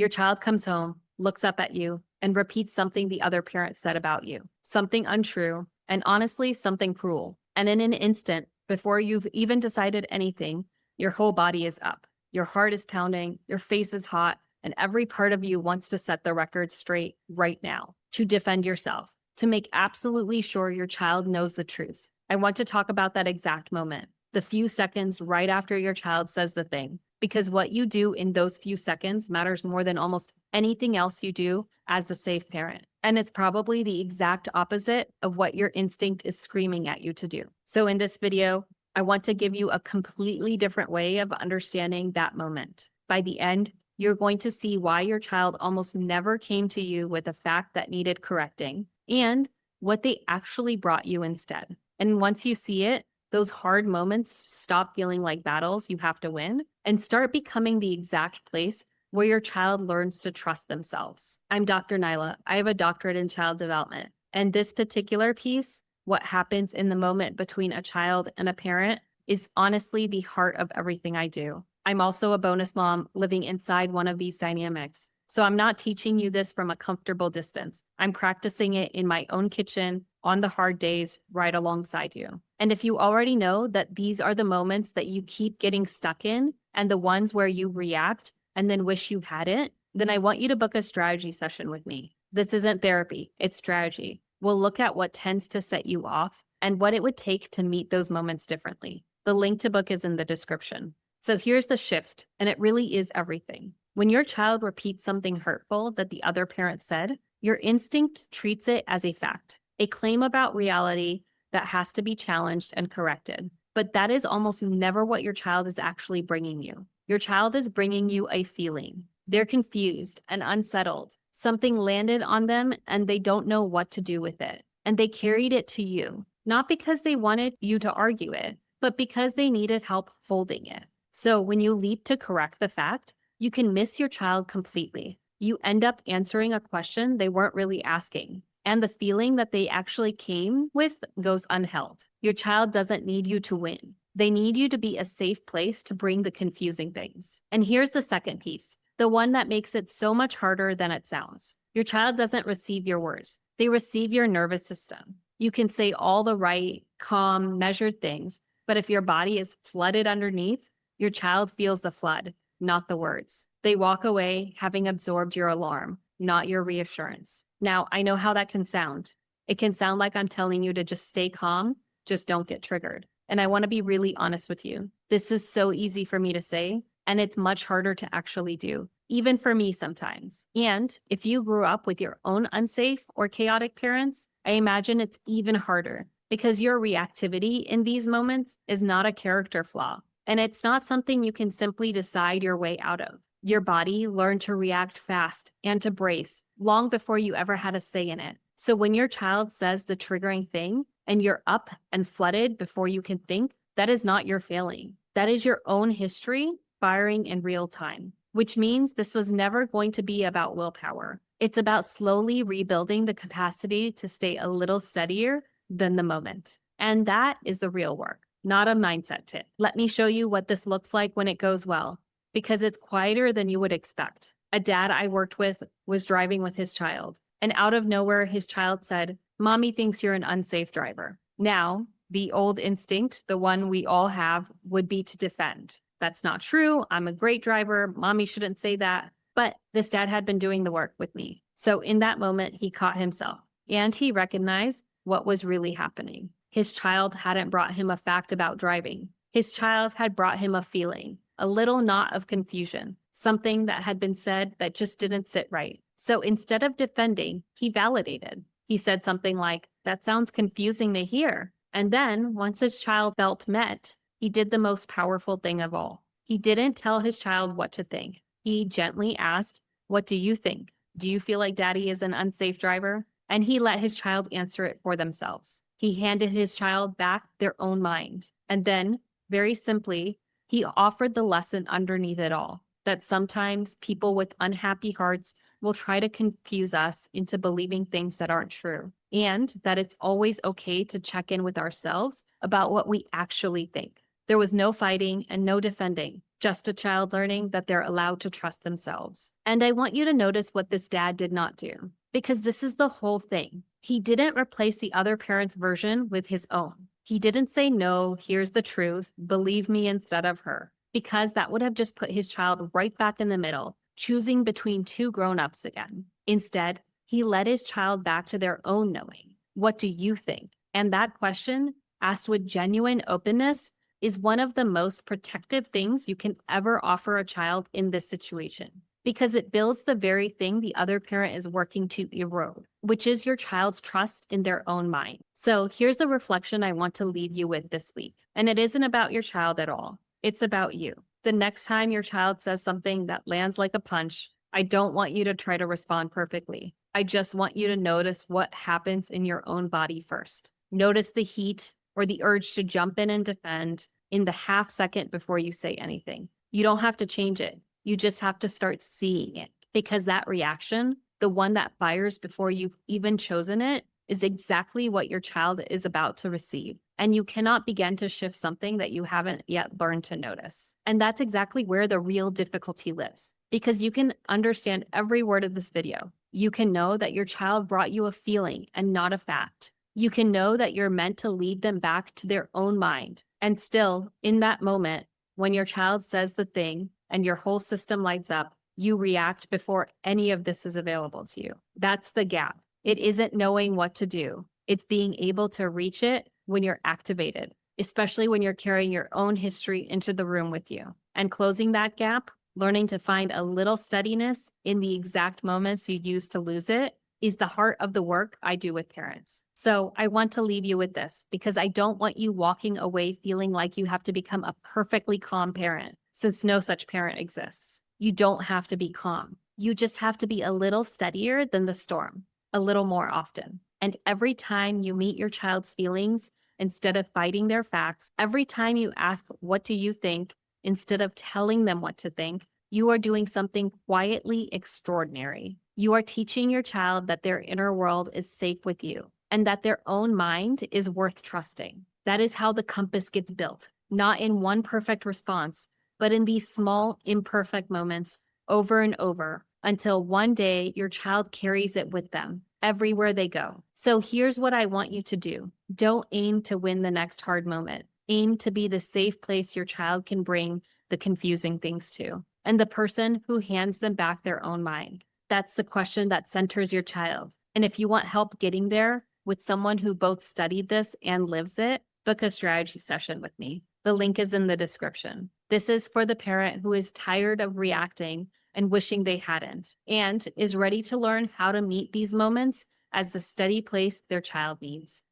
Your child comes home, looks up at you, and repeats something the other parent said about you, something untrue, and honestly, something cruel. And in an instant, before you've even decided anything, your whole body is up. Your heart is pounding, your face is hot, and every part of you wants to set the record straight right now, to defend yourself, to make absolutely sure your child knows the truth. I want to talk about that exact moment, the few seconds right after your child says the thing, because what you do in those few seconds matters more than almost anything else you do as a safe parent. And it's probably the exact opposite of what your instinct is screaming at you to do. So in this video, I want to give you a completely different way of understanding that moment. By the end, you're going to see why your child almost never came to you with a fact that needed correcting and what they actually brought you instead. And once you see it, those hard moments stop feeling like battles you have to win and start becoming the exact place where your child learns to trust themselves. I'm Dr. Naaila. I have a doctorate in child development. And this particular piece, what happens in the moment between a child and a parent, is honestly the heart of everything I do. I'm also a bonus mom living inside one of these dynamics. So I'm not teaching you this from a comfortable distance. I'm practicing it in my own kitchen on the hard days right alongside you. And if you already know that these are the moments that you keep getting stuck in and the ones where you react and then wish you hadn't, then I want you to book a strategy session with me. This isn't therapy, it's strategy. We'll look at what tends to set you off and what it would take to meet those moments differently. The link to book is in the description. So here's the shift, and it really is everything. When your child repeats something hurtful that the other parent said, your instinct treats it as a fact, a claim about reality that has to be challenged and corrected. But that is almost never what your child is actually bringing you. Your child is bringing you a feeling. They're confused and unsettled. Something landed on them and they don't know what to do with it. And they carried it to you, not because they wanted you to argue it, but because they needed help holding it. So when you leap to correct the fact, you can miss your child completely. You end up answering a question they weren't really asking. And the feeling that they actually came with goes unheld. Your child doesn't need you to win. They need you to be a safe place to bring the confusing things. And here's the second piece, the one that makes it so much harder than it sounds. Your child doesn't receive your words. They receive your nervous system. You can say all the right, calm, measured things, but if your body is flooded underneath, your child feels the flood, not the words. They walk away having absorbed your alarm, not your reassurance. Now, I know how that can sound. It can sound like I'm telling you to just stay calm, just don't get triggered. And I want to be really honest with you. This is so easy for me to say, and it's much harder to actually do, even for me sometimes. And if you grew up with your own unsafe or chaotic parents, I imagine it's even harder because your reactivity in these moments is not a character flaw. And it's not something you can simply decide your way out of. Your body learned to react fast and to brace long before you ever had a say in it. So when your child says the triggering thing and you're up and flooded before you can think, that is not your failing. That is your own history firing in real time, which means this was never going to be about willpower. It's about slowly rebuilding the capacity to stay a little steadier than the moment. And that is the real work, not a mindset tip. Let me show you what this looks like when it goes well, because it's quieter than you would expect. A dad I worked with was driving with his child, and out of nowhere, his child said, "Mommy thinks you're an unsafe driver." Now, the old instinct, the one we all have, would be to defend. That's not true. I'm a great driver. Mommy shouldn't say that. But this dad had been doing the work with me. So in that moment, he caught himself and he recognized what was really happening. His child hadn't brought him a fact about driving. His child had brought him a feeling, a little knot of confusion, something that had been said that just didn't sit right. So instead of defending, he validated. He said something like, "That sounds confusing to hear." And then once his child felt met, he did the most powerful thing of all. He didn't tell his child what to think. He gently asked, "What do you think? Do you feel like daddy is an unsafe driver?" And he let his child answer it for themselves. He handed his child back their own mind. And then, very simply, he offered the lesson underneath it all, that sometimes people with unhappy hearts will try to confuse us into believing things that aren't true, and that it's always okay to check in with ourselves about what we actually think. There was no fighting and no defending, just a child learning that they're allowed to trust themselves. And I want you to notice what this dad did not do, because this is the whole thing. He didn't replace the other parent's version with his own. He didn't say, no, here's the truth, believe me instead of her, because that would have just put his child right back in the middle, choosing between two grown-ups again. Instead, he led his child back to their own knowing. What do you think? And that question, asked with genuine openness, is one of the most protective things you can ever offer a child in this situation, because it builds the very thing the other parent is working to erode, which is your child's trust in their own mind. So here's the reflection I want to leave you with this week. And it isn't about your child at all. It's about you. The next time your child says something that lands like a punch, I don't want you to try to respond perfectly. I just want you to notice what happens in your own body first. Notice the heat or the urge to jump in and defend in the half second before you say anything. You don't have to change it. You just have to start seeing it, because that reaction, the one that fires before you've even chosen it, is exactly what your child is about to receive. And you cannot begin to shift something that you haven't yet learned to notice. And that's exactly where the real difficulty lives, because you can understand every word of this video. You can know that your child brought you a feeling and not a fact. You can know that you're meant to lead them back to their own mind. And still, in that moment, when your child says the thing and your whole system lights up, you react before any of this is available to you. That's the gap. It isn't knowing what to do. It's being able to reach it when you're activated, especially when you're carrying your own history into the room with you. And closing that gap, learning to find a little steadiness in the exact moments you use to lose it, is the heart of the work I do with parents. So I want to leave you with this, because I don't want you walking away feeling like you have to become a perfectly calm parent, since no such parent exists. You don't have to be calm. You just have to be a little steadier than the storm, a little more often. And every time you meet your child's feelings, instead of fighting their facts, every time you ask, what do you think, instead of telling them what to think, you are doing something quietly extraordinary. You are teaching your child that their inner world is safe with you and that their own mind is worth trusting. That is how the compass gets built, not in one perfect response, but in these small, imperfect moments over and over, until one day your child carries it with them everywhere they go. So here's what I want you to do. Don't aim to win the next hard moment. Aim to be the safe place your child can bring the confusing things to, and the person who hands them back their own mind. That's the question that centers your child. And if you want help getting there with someone who both studied this and lives it, book a strategy session with me. The link is in the description. This is for the parent who is tired of reacting and wishing they hadn't, and is ready to learn how to meet these moments as the steady place their child needs.